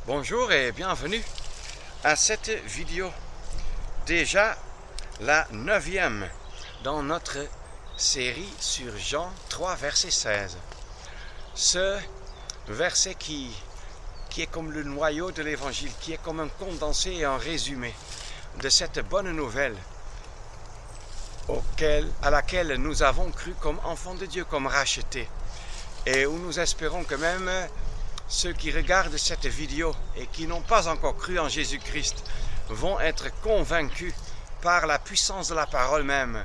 Bonjour et bienvenue à cette vidéo, déjà la 9e dans notre série sur Jean 3 verset 16. Ce verset qui est comme le noyau de l'évangile, qui est comme un condensé et un résumé de cette bonne nouvelle à laquelle nous avons cru comme enfants de Dieu, comme rachetés, et où nous espérons que même ceux qui regardent cette vidéo et qui n'ont pas encore cru en Jésus-Christ vont être convaincus par la puissance de la parole même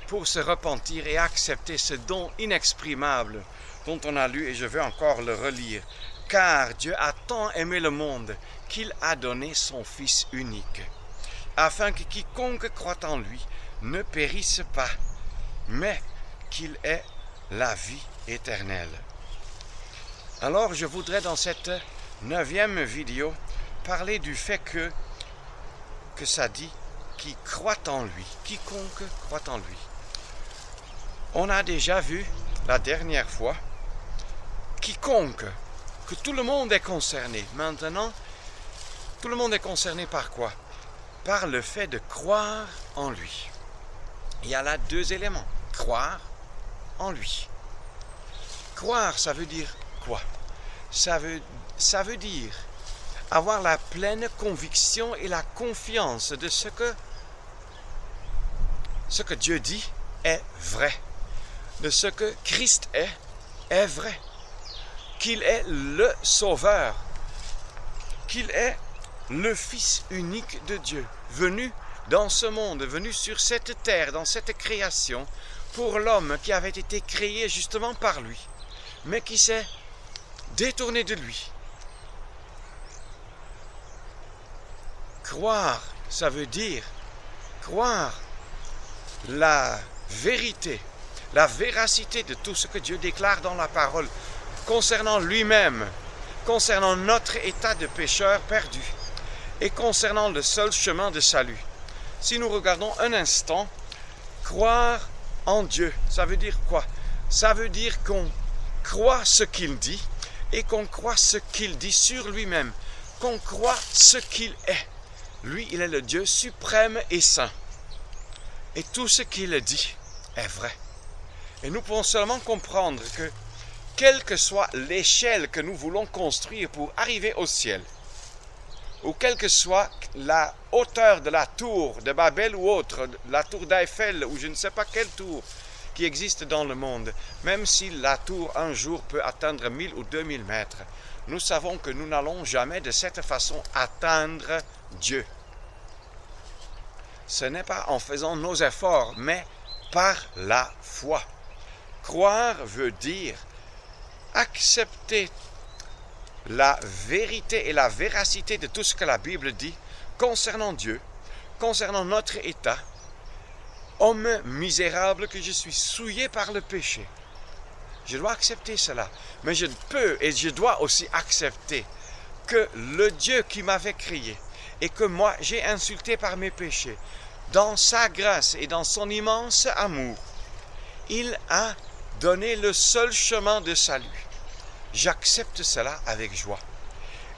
pour se repentir et accepter ce don inexprimable dont on a lu, et je vais encore le relire. Car Dieu a tant aimé le monde qu'il a donné son Fils unique, afin que quiconque croit en lui ne périsse pas, mais qu'il ait la vie éternelle. Alors je voudrais dans cette 9e vidéo parler du fait que ça dit qui croit en lui, quiconque croit en lui. On a déjà vu la dernière fois quiconque, que tout le monde est concerné. Maintenant, tout le monde est concerné par quoi? Par le fait de croire en lui. Il y a là deux éléments. Croire en lui. Croire, ça veut dire quoi? Ça veut dire avoir la pleine conviction et la confiance de ce que Dieu dit est vrai, de ce que Christ est vrai, qu'il est le Sauveur, qu'il est le Fils unique de Dieu, venu dans ce monde, venu sur cette terre, dans cette création, pour l'homme qui avait été créé justement par lui, mais qui s'est détourné de lui. Croire, ça veut dire croire la vérité, la véracité de tout ce que Dieu déclare dans la parole concernant lui-même, concernant notre état de pécheur perdu et concernant le seul chemin de salut. Si nous regardons un instant, croire en Dieu, ça veut dire quoi? Ça veut dire qu'on croit ce qu'il dit et qu'on croit ce qu'il dit sur lui-même, qu'on croit ce qu'il est. Lui, il est le Dieu suprême et saint. Et tout ce qu'il dit est vrai. Et nous pouvons seulement comprendre que, quelle que soit l'échelle que nous voulons construire pour arriver au ciel, ou quelle que soit la hauteur de la tour de Babel ou autre, la tour d'Eiffel ou je ne sais pas quelle tour qui existe dans le monde, même si la tour un jour peut atteindre 1000 ou 2000 mètres, nous savons que nous n'allons jamais de cette façon atteindre Dieu. Ce n'est pas en faisant nos efforts, mais par la foi. Croire veut dire accepter la vérité et la véracité de tout ce que la Bible dit concernant Dieu, concernant notre état, homme misérable que je suis, souillé par le péché. Je dois accepter cela, mais je peux et je dois aussi accepter que le Dieu qui m'avait créé et que moi j'ai insulté par mes péchés, dans sa grâce et dans son immense amour, il a donné le seul chemin de salut. J'accepte cela avec joie.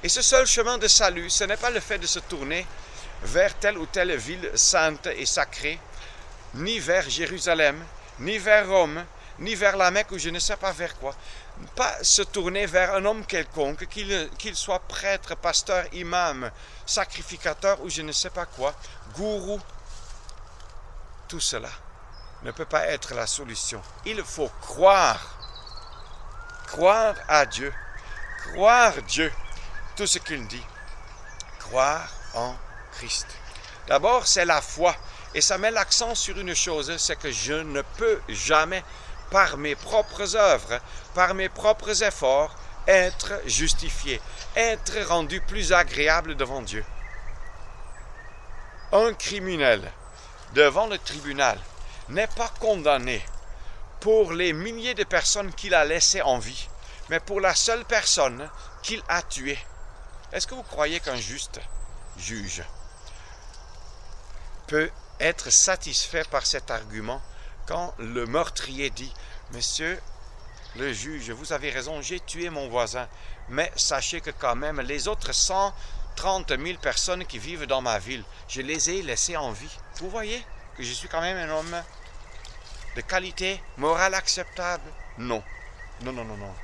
Et ce seul chemin de salut, ce n'est pas le fait de se tourner vers telle ou telle ville sainte et sacrée, ni vers Jérusalem, ni vers Rome, ni vers la Mecque ou je ne sais pas vers quoi. Pas se tourner vers un homme quelconque, qu'il soit prêtre, pasteur, imam, sacrificateur ou je ne sais pas quoi, gourou. Tout cela ne peut pas être la solution. Il faut croire. Croire à Dieu. Croire Dieu, tout ce qu'il dit. Croire en Christ. D'abord, c'est la foi. Et ça met l'accent sur une chose, c'est que je ne peux jamais, par mes propres œuvres, par mes propres efforts, être justifié, être rendu plus agréable devant Dieu. Un criminel devant le tribunal n'est pas condamné pour les milliers de personnes qu'il a laissées en vie, mais pour la seule personne qu'il a tuée. Est-ce que vous croyez qu'un juste juge peut être satisfait par cet argument quand le meurtrier dit « Monsieur, le juge, vous avez raison, j'ai tué mon voisin, mais sachez que quand même, les autres 130 000 personnes qui vivent dans ma ville, je les ai laissées en vie. Vous voyez que je suis quand même un homme de qualité morale acceptable? Non. Non, non, non, non.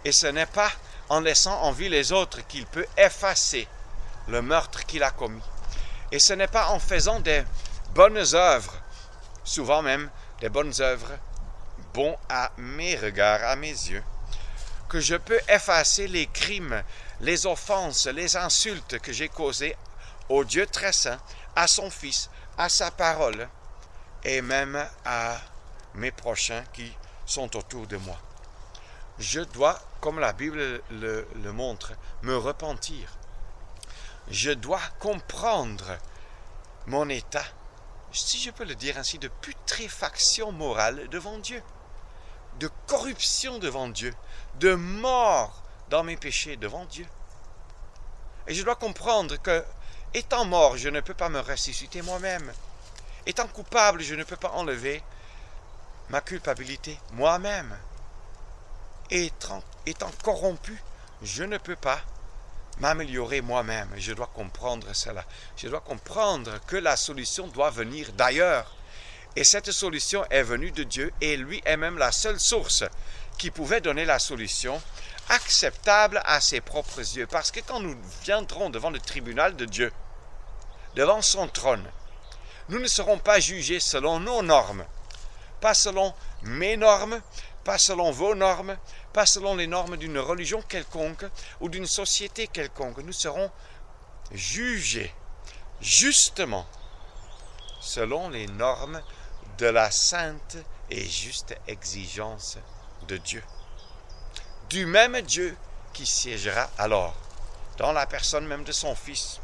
Et ce n'est pas en laissant en vie les autres qu'il peut effacer le meurtre qu'il a commis. Et ce n'est pas en faisant des bonnes œuvres, souvent même des bonnes œuvres, bons à mes regards, à mes yeux, que je peux effacer les crimes, les offenses, les insultes que j'ai causées au Dieu très saint, à son Fils, à sa parole, et même à mes prochains qui sont autour de moi. Je dois, comme la Bible le montre, me repentir. Je dois comprendre mon état, si je peux le dire ainsi, de putréfaction morale devant Dieu, de corruption devant Dieu, de mort dans mes péchés devant Dieu. Et je dois comprendre que, étant mort, je ne peux pas me ressusciter moi-même. Étant coupable, je ne peux pas enlever ma culpabilité moi-même. Étant corrompu, je ne peux pas m'améliorer moi-même. Je dois comprendre cela. Je dois comprendre que la solution doit venir d'ailleurs. Et cette solution est venue de Dieu et lui est même la seule source qui pouvait donner la solution acceptable à ses propres yeux. Parce que quand nous viendrons devant le tribunal de Dieu, devant son trône, nous ne serons pas jugés selon nos normes, pas selon mes normes, pas selon vos normes, pas selon les normes d'une religion quelconque ou d'une société quelconque. Nous serons jugés justement selon les normes de la sainte et juste exigence de Dieu. Du même Dieu qui siégera alors dans la personne même de son Fils,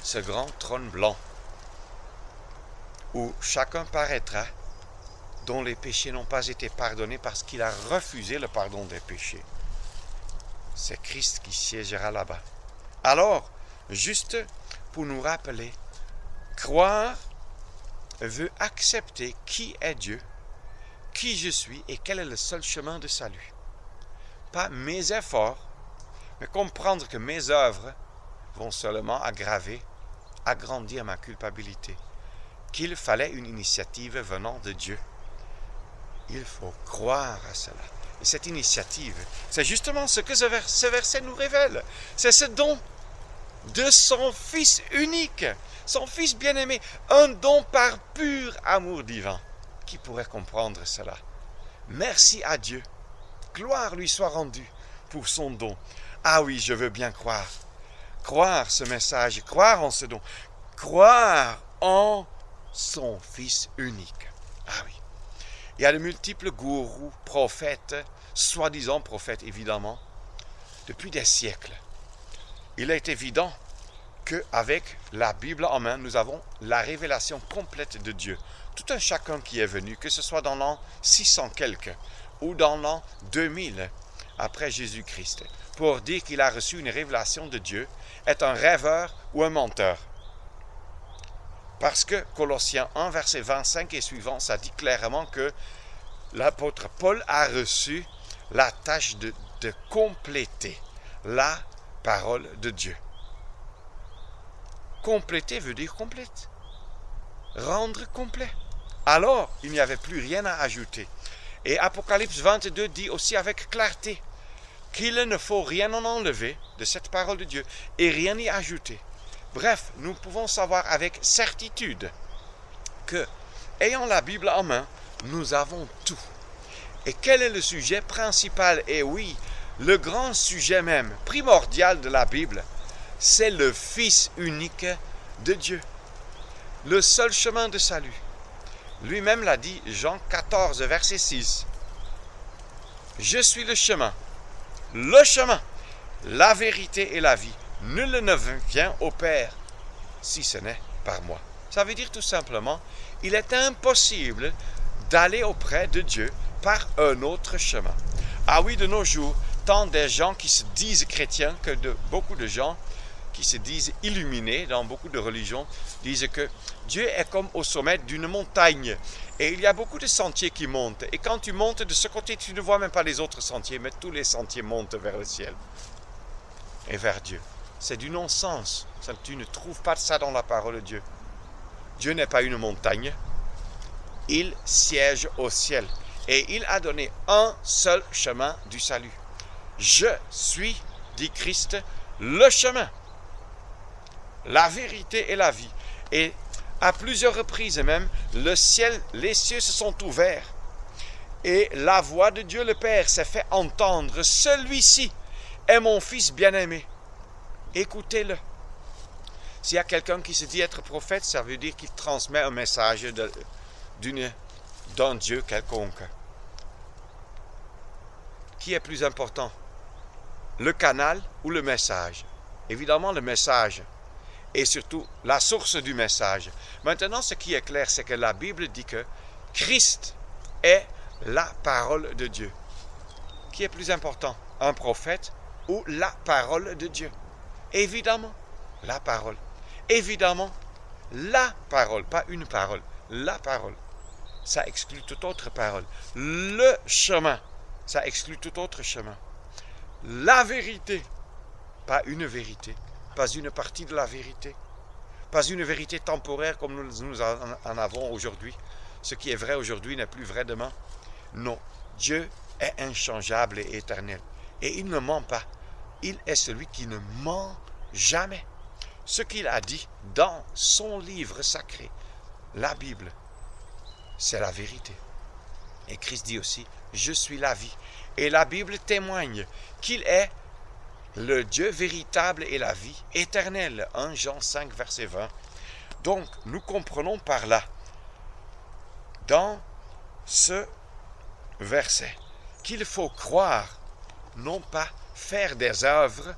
ce grand trône blanc où chacun paraîtra dont les péchés n'ont pas été pardonnés parce qu'il a refusé le pardon des péchés. C'est Christ qui siégera là-bas. Alors, juste pour nous rappeler, croire veut accepter qui est Dieu, qui je suis et quel est le seul chemin de salut. Pas mes efforts, mais comprendre que mes œuvres vont seulement agrandir ma culpabilité, qu'il fallait une initiative venant de Dieu. Il faut croire à cela. Et cette initiative, c'est justement ce que ce verset nous révèle. C'est ce don de son Fils unique, son Fils bien-aimé, un don par pur amour divin. Qui pourrait comprendre cela? Merci à Dieu. Gloire lui soit rendue pour son don. Ah oui, je veux bien croire. Croire ce message, croire en ce don. Croire en son Fils unique. Ah oui. Il y a de multiples gourous, prophètes, soi-disant prophètes évidemment, depuis des siècles. Il est évident qu'avec la Bible en main, nous avons la révélation complète de Dieu. Tout un chacun qui est venu, que ce soit dans l'an 600 quelques ou dans l'an 2000 après Jésus-Christ, pour dire qu'il a reçu une révélation de Dieu, est un rêveur ou un menteur. Parce que Colossiens 1, verset 25 et suivant, ça dit clairement que l'apôtre Paul a reçu la tâche de compléter la parole de Dieu. Compléter veut dire complète. Rendre complet. Alors, il n'y avait plus rien à ajouter. Et Apocalypse 22 dit aussi avec clarté qu'il ne faut rien en enlever de cette parole de Dieu et rien y ajouter. Bref, nous pouvons savoir avec certitude que, ayant la Bible en main, nous avons tout. Et quel est le sujet principal? Et oui, le grand sujet même, primordial de la Bible, c'est le Fils unique de Dieu. Le seul chemin de salut. Lui-même l'a dit, Jean 14, verset 6. Je suis le chemin, la vérité et la vie. Nul ne vient au Père si ce n'est par moi. Ça veut dire tout simplement, il est impossible d'aller auprès de Dieu par un autre chemin. Ah oui, de nos jours, tant des gens qui se disent chrétiens que beaucoup de gens qui se disent illuminés dans beaucoup de religions disent que Dieu est comme au sommet d'une montagne et il y a beaucoup de sentiers qui montent et quand tu montes de ce côté tu ne vois même pas les autres sentiers mais tous les sentiers montent vers le ciel et vers Dieu. C'est du non-sens. Tu ne trouves pas ça dans la parole de Dieu. Dieu n'est pas une montagne. Il siège au ciel. Et il a donné un seul chemin du salut. Je suis, dit Christ, le chemin, la vérité et la vie. Et à plusieurs reprises même, le ciel, les cieux se sont ouverts. Et la voix de Dieu le Père s'est fait entendre. Celui-ci est mon Fils bien-aimé. Écoutez-le. S'il y a quelqu'un qui se dit être prophète, ça veut dire qu'il transmet un message d'un Dieu quelconque. Qui est plus important? Le canal ou le message? Évidemment le message. Et surtout la source du message. Maintenant, ce qui est clair, c'est que la Bible dit que Christ est la parole de Dieu. Qui est plus important? Un prophète ou la parole de Dieu? Évidemment, la parole. Évidemment, la parole, pas une parole, la parole. Ça exclut toute autre parole. Le chemin, ça exclut tout autre chemin. La vérité, pas une vérité, pas une partie de la vérité, pas une vérité temporaire comme nous en avons aujourd'hui. Ce qui est vrai aujourd'hui n'est plus vrai demain. Non, Dieu est inchangeable et éternel. Et il ne ment pas. Il est celui qui ne ment jamais. Ce qu'il a dit dans son livre sacré, la Bible, c'est la vérité. Et Christ dit aussi, je suis la vie. Et la Bible témoigne qu'il est le Dieu véritable et la vie éternelle. 1 Jean 5, verset 20. Donc, nous comprenons par là, dans ce verset, qu'il faut croire, non pas faire des œuvres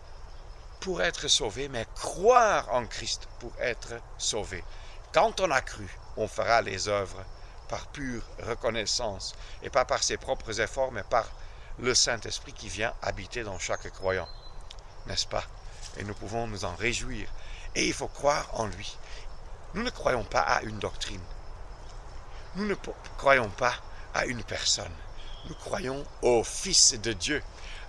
pour être sauvé, mais croire en Christ pour être sauvé. Quand on a cru, on fera les œuvres par pure reconnaissance, et pas par ses propres efforts, mais par le Saint-Esprit qui vient habiter dans chaque croyant. N'est-ce pas? Et nous pouvons nous en réjouir. Et il faut croire en lui. Nous ne croyons pas à une doctrine. Nous ne croyons pas à une personne. Nous croyons au Fils de Dieu,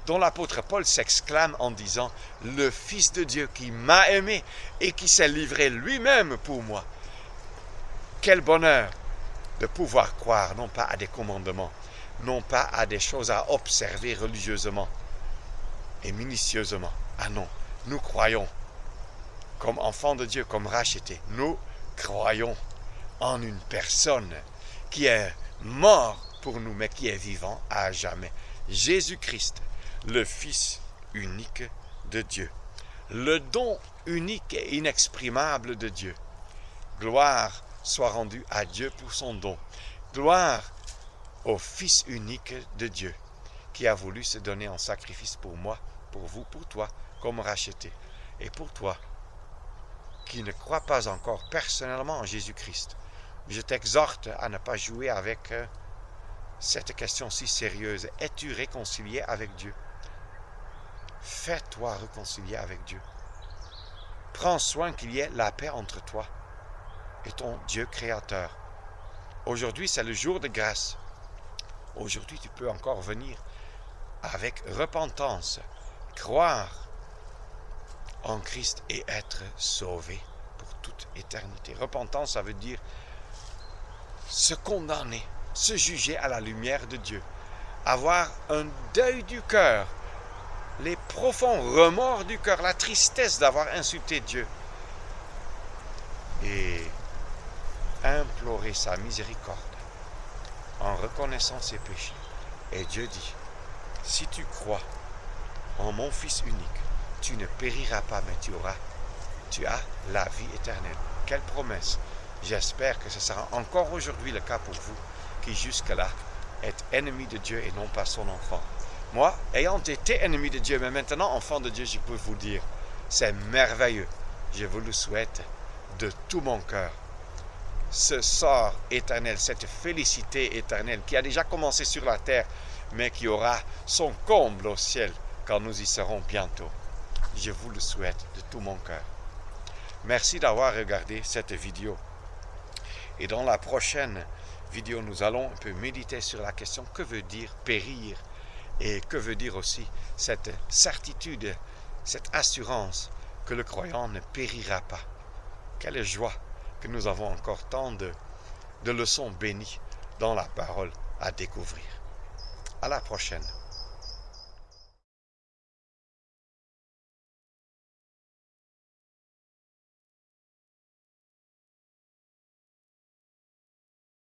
dont l'apôtre Paul s'exclame en disant « Le Fils de Dieu qui m'a aimé et qui s'est livré lui-même pour moi. » Quel bonheur de pouvoir croire non pas à des commandements, non pas à des choses à observer religieusement et minutieusement. Ah non, nous croyons comme enfants de Dieu, comme rachetés. Nous croyons en une personne qui est mort pour nous, mais qui est vivant à jamais. Jésus-Christ, le Fils unique de Dieu. Le don unique et inexprimable de Dieu. Gloire soit rendue à Dieu pour son don. Gloire au Fils unique de Dieu, qui a voulu se donner en sacrifice pour moi, pour vous, pour toi, comme racheté. Et pour toi, qui ne crois pas encore personnellement en Jésus-Christ, je t'exhorte à ne pas jouer avec cette question si sérieuse. Es-tu réconcilié avec Dieu? Fais-toi réconcilier avec Dieu. Prends soin qu'il y ait la paix entre toi et ton Dieu créateur. Aujourd'hui, c'est le jour de grâce. Aujourd'hui, tu peux encore venir avec repentance, croire en Christ et être sauvé pour toute éternité. Repentance, ça veut dire se condamner, se juger à la lumière de Dieu, avoir un deuil du cœur, les profonds remords du cœur, la tristesse d'avoir insulté Dieu et implorer sa miséricorde en reconnaissant ses péchés. Et Dieu dit, si tu crois en mon Fils unique, tu ne périras pas, mais tu as la vie éternelle. Quelle promesse! J'espère que ce sera encore aujourd'hui le cas pour vous, qui jusque-là êtes ennemis de Dieu et non pas son enfant. Moi, ayant été ennemi de Dieu, mais maintenant enfant de Dieu, je peux vous dire, c'est merveilleux. Je vous le souhaite de tout mon cœur. Ce sort éternel, cette félicité éternelle qui a déjà commencé sur la terre, mais qui aura son comble au ciel quand nous y serons bientôt. Je vous le souhaite de tout mon cœur. Merci d'avoir regardé cette vidéo. Et dans la prochaine vidéo, nous allons un peu méditer sur la question que veut dire périr et que veut dire aussi cette certitude, cette assurance que le croyant ne périra pas. Quelle joie que nous avons encore tant de leçons bénies dans la parole à découvrir. À la prochaine.